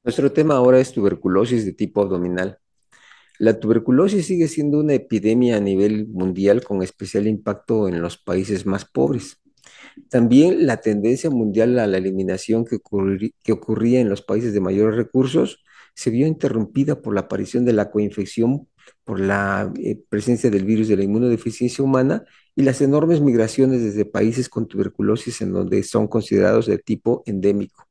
Nuestro tema ahora es tuberculosis de tipo abdominal. La tuberculosis sigue siendo una epidemia a nivel mundial con especial impacto en los países más pobres. También la tendencia mundial a la eliminación que ocurría en los países de mayores recursos se vio interrumpida por la aparición de la coinfección por la presencia del virus de la inmunodeficiencia humana y las enormes migraciones desde países con tuberculosis en donde son considerados de tipo endémico.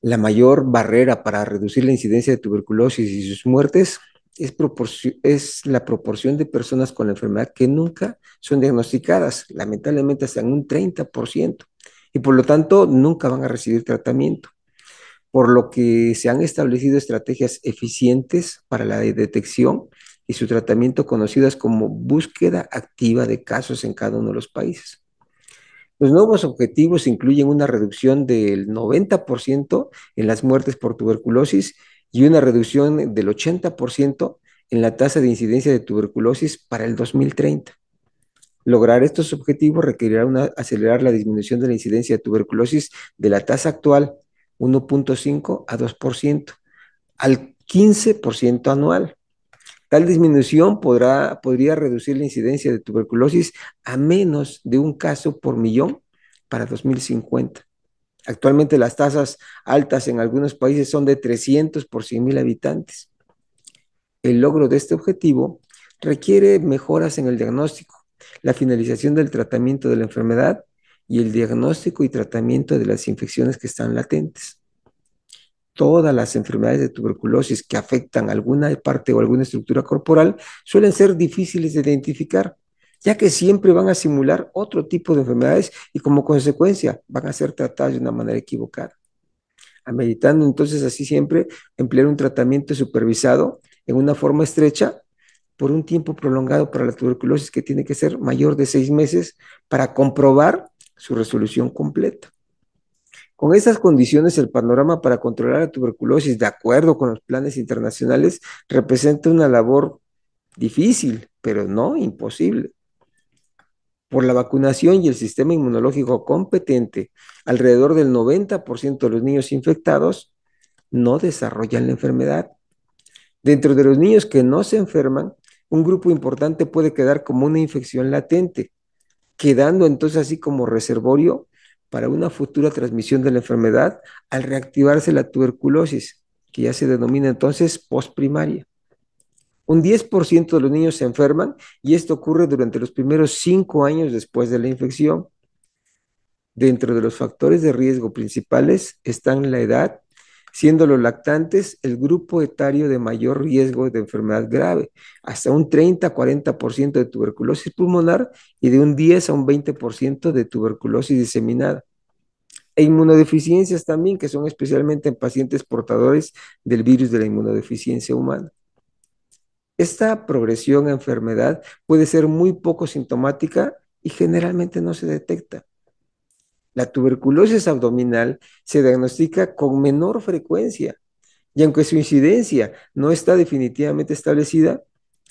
La mayor barrera para reducir la incidencia de tuberculosis y sus muertes es la proporción de personas con la enfermedad que nunca son diagnosticadas, lamentablemente hasta en un 30%, y por lo tanto nunca van a recibir tratamiento, por lo que se han establecido estrategias eficientes para la detección y su tratamiento conocidas como búsqueda activa de casos en cada uno de los países. Los nuevos objetivos incluyen una reducción del 90% en las muertes por tuberculosis y una reducción del 80% en la tasa de incidencia de tuberculosis para el 2030. Lograr estos objetivos requerirá acelerar la disminución de la incidencia de tuberculosis de la tasa actual 1.5 a 2% al 15% anual. Tal disminución podría reducir la incidencia de tuberculosis a menos de un caso por millón para 2050. Actualmente las tasas altas en algunos países son de 300 por 100,000 habitantes. El logro de este objetivo requiere mejoras en el diagnóstico, la finalización del tratamiento de la enfermedad y el diagnóstico y tratamiento de las infecciones que están latentes. Todas las enfermedades de tuberculosis que afectan alguna parte o alguna estructura corporal suelen ser difíciles de identificar, ya que siempre van a simular otro tipo de enfermedades y como consecuencia van a ser tratadas de una manera equivocada. Ameritando entonces así siempre emplear un tratamiento supervisado en una forma estrecha por un tiempo prolongado para la tuberculosis que tiene que ser mayor de 6 meses para comprobar su resolución completa. Con estas condiciones, el panorama para controlar la tuberculosis, de acuerdo con los planes internacionales, representa una labor difícil, pero no imposible. Por la vacunación y el sistema inmunológico competente, alrededor del 90% de los niños infectados no desarrollan la enfermedad. Dentro de los niños que no se enferman, un grupo importante puede quedar como una infección latente, quedando entonces así como reservorio para una futura transmisión de la enfermedad al reactivarse la tuberculosis, que ya se denomina entonces postprimaria. Un 10% de los niños se enferman y esto ocurre durante los primeros 5 años después de la infección. Dentro de los factores de riesgo principales están la edad, siendo los lactantes el grupo etario de mayor riesgo de enfermedad grave, hasta un 30-40% de tuberculosis pulmonar y de un 10 a un 20% de tuberculosis diseminada. E inmunodeficiencias también, que son especialmente en pacientes portadores del virus de la inmunodeficiencia humana. Esta progresión a enfermedad puede ser muy poco sintomática y generalmente no se detecta. La tuberculosis abdominal se diagnostica con menor frecuencia y aunque su incidencia no está definitivamente establecida,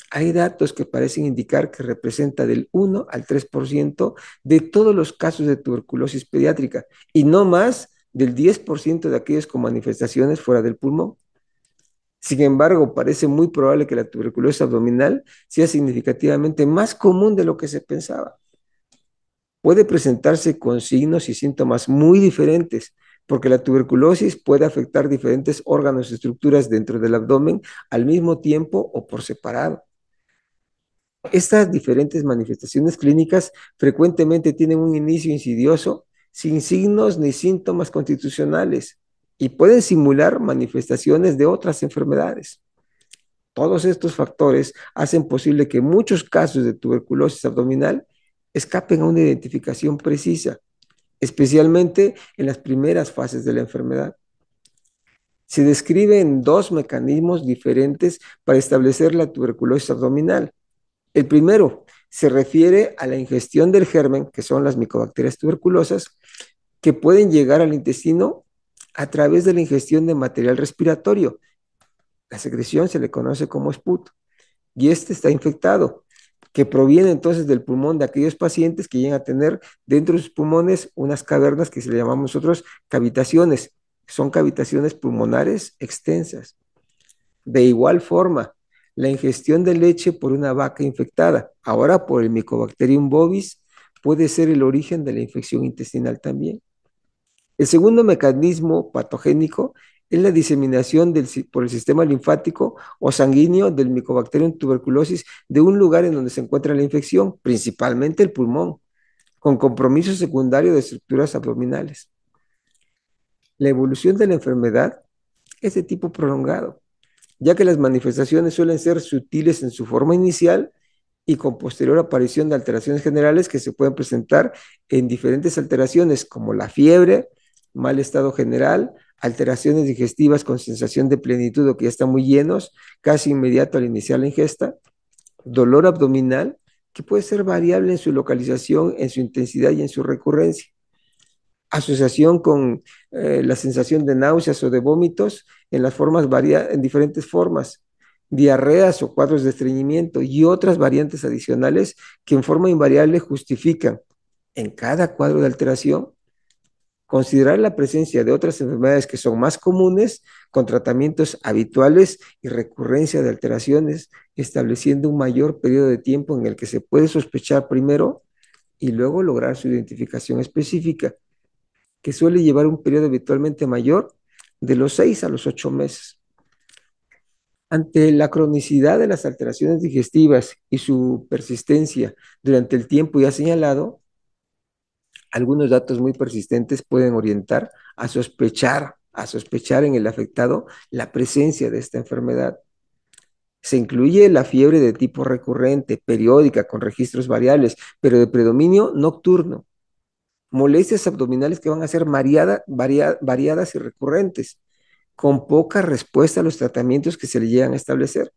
hay datos que parecen indicar que representa del 1 al 3% de todos los casos de tuberculosis pediátrica y no más del 10% de aquellos con manifestaciones fuera del pulmón. Sin embargo, parece muy probable que la tuberculosis abdominal sea significativamente más común de lo que se pensaba. Puede presentarse con signos y síntomas muy diferentes, porque la tuberculosis puede afectar diferentes órganos y estructuras dentro del abdomen al mismo tiempo o por separado. Estas diferentes manifestaciones clínicas frecuentemente tienen un inicio insidioso, sin signos ni síntomas constitucionales, y pueden simular manifestaciones de otras enfermedades. Todos estos factores hacen posible que muchos casos de tuberculosis abdominal escapen a una identificación precisa, especialmente en las primeras fases de la enfermedad. Se describen dos mecanismos diferentes para establecer la tuberculosis abdominal. El primero se refiere a la ingestión del germen, que son las micobacterias tuberculosas, que pueden llegar al intestino a través de la ingestión de material respiratorio. La secreción se le conoce como SPUT y este está infectado, que proviene entonces del pulmón de aquellos pacientes que llegan a tener dentro de sus pulmones unas cavernas que se le llamamos nosotros cavitaciones, son cavitaciones pulmonares extensas. De igual forma, la ingestión de leche por una vaca infectada, ahora por el Mycobacterium bovis, puede ser el origen de la infección intestinal también. El segundo mecanismo patogénico es la diseminación por el sistema linfático o sanguíneo del Mycobacterium tuberculosis de un lugar en donde se encuentra la infección, principalmente el pulmón, con compromiso secundario de estructuras abdominales. La evolución de la enfermedad es de tipo prolongado, ya que las manifestaciones suelen ser sutiles en su forma inicial y con posterior aparición de alteraciones generales que se pueden presentar en diferentes alteraciones como la fiebre, mal estado general, alteraciones digestivas con sensación de plenitud o que ya están muy llenos, casi inmediato al iniciar la ingesta, dolor abdominal que puede ser variable en su localización, en su intensidad y en su recurrencia, asociación con la sensación de náuseas o de vómitos en las formas en diferentes formas, diarreas o cuadros de estreñimiento y otras variantes adicionales que en forma invariable justifican en cada cuadro de alteración considerar la presencia de otras enfermedades que son más comunes con tratamientos habituales y recurrencia de alteraciones, estableciendo un mayor periodo de tiempo en el que se puede sospechar primero y luego lograr su identificación específica, que suele llevar un periodo habitualmente mayor de los 6 a los 8 meses. Ante la cronicidad de las alteraciones digestivas y su persistencia durante el tiempo ya señalado, algunos datos muy persistentes pueden orientar a sospechar en el afectado la presencia de esta enfermedad. Se incluye la fiebre de tipo recurrente, periódica, con registros variables, pero de predominio nocturno. Molestias abdominales que van a ser variadas y recurrentes, con poca respuesta a los tratamientos que se le llegan a establecer.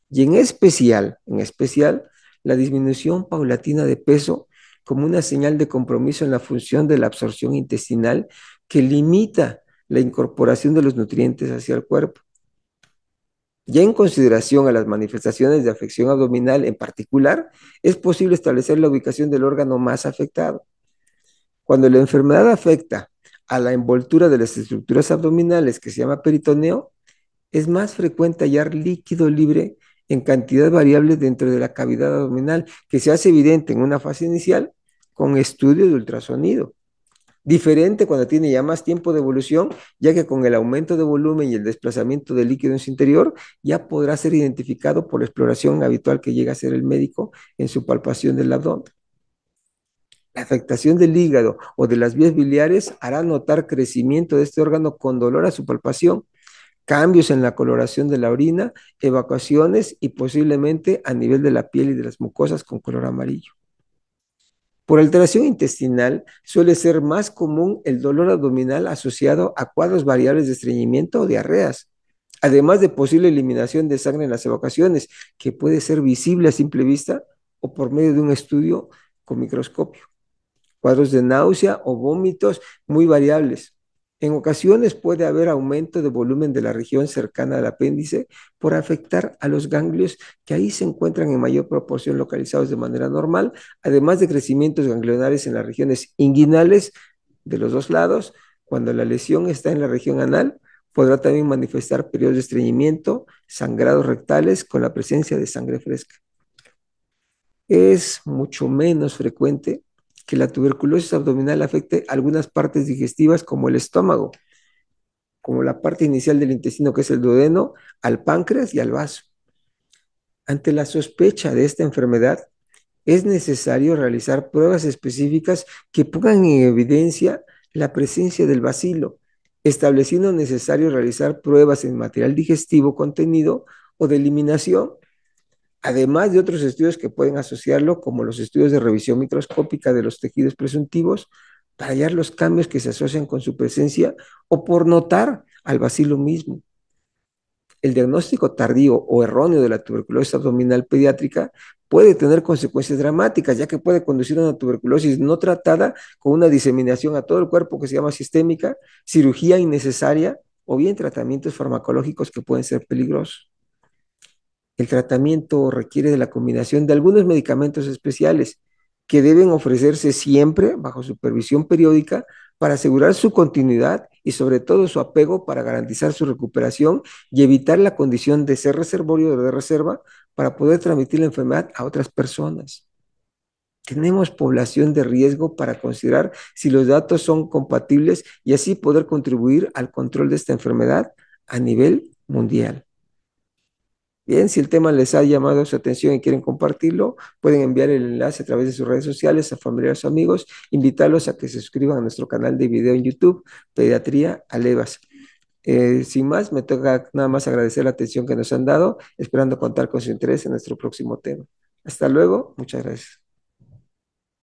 Y en especial, la disminución paulatina de peso como una señal de compromiso en la función de la absorción intestinal que limita la incorporación de los nutrientes hacia el cuerpo. Ya en consideración a las manifestaciones de afección abdominal en particular, es posible establecer la ubicación del órgano más afectado. Cuando la enfermedad afecta a la envoltura de las estructuras abdominales, que se llama peritoneo, es más frecuente hallar líquido libre en cantidad variable dentro de la cavidad abdominal, que se hace evidente en una fase inicial con estudio de ultrasonido. Diferente cuando tiene ya más tiempo de evolución, ya que con el aumento de volumen y el desplazamiento del líquido en su interior, ya podrá ser identificado por la exploración habitual que llega a hacer el médico en su palpación del abdomen. La afectación del hígado o de las vías biliares hará notar crecimiento de este órgano con dolor a su palpación, cambios en la coloración de la orina, evacuaciones y posiblemente a nivel de la piel y de las mucosas con color amarillo. Por alteración intestinal suele ser más común el dolor abdominal asociado a cuadros variables de estreñimiento o diarreas, además de posible eliminación de sangre en las evacuaciones, que puede ser visible a simple vista o por medio de un estudio con microscopio. Cuadros de náusea o vómitos muy variables. En ocasiones puede haber aumento de volumen de la región cercana al apéndice por afectar a los ganglios que ahí se encuentran en mayor proporción localizados de manera normal, además de crecimientos ganglionares en las regiones inguinales de los dos lados. Cuando la lesión está en la región anal, podrá también manifestar periodos de estreñimiento, sangrados rectales con la presencia de sangre fresca. Es mucho menos frecuente que la tuberculosis abdominal afecte algunas partes digestivas como el estómago, como la parte inicial del intestino que es el duodeno, al páncreas y al vaso. Ante la sospecha de esta enfermedad, es necesario realizar pruebas específicas que pongan en evidencia la presencia del bacilo, estableciendo necesario realizar pruebas en material digestivo contenido o de eliminación, además de otros estudios que pueden asociarlo, como los estudios de revisión microscópica de los tejidos presuntivos, para hallar los cambios que se asocian con su presencia o por notar al bacilo mismo. El diagnóstico tardío o erróneo de la tuberculosis abdominal pediátrica puede tener consecuencias dramáticas, ya que puede conducir a una tuberculosis no tratada con una diseminación a todo el cuerpo que se llama sistémica, cirugía innecesaria o bien tratamientos farmacológicos que pueden ser peligrosos. El tratamiento requiere de la combinación de algunos medicamentos especiales que deben ofrecerse siempre bajo supervisión periódica para asegurar su continuidad y sobre todo su apego para garantizar su recuperación y evitar la condición de ser reservorio de reserva para poder transmitir la enfermedad a otras personas. Tenemos población de riesgo para considerar si los datos son compatibles y así poder contribuir al control de esta enfermedad a nivel mundial. Bien, si el tema les ha llamado su atención y quieren compartirlo, pueden enviar el enlace a través de sus redes sociales a familiares o amigos, invitarlos a que se suscriban a nuestro canal de video en YouTube, Pediatría Alevas. Sin más, me toca nada más agradecer la atención que nos han dado, esperando contar con su interés en nuestro próximo tema. Hasta luego, muchas gracias.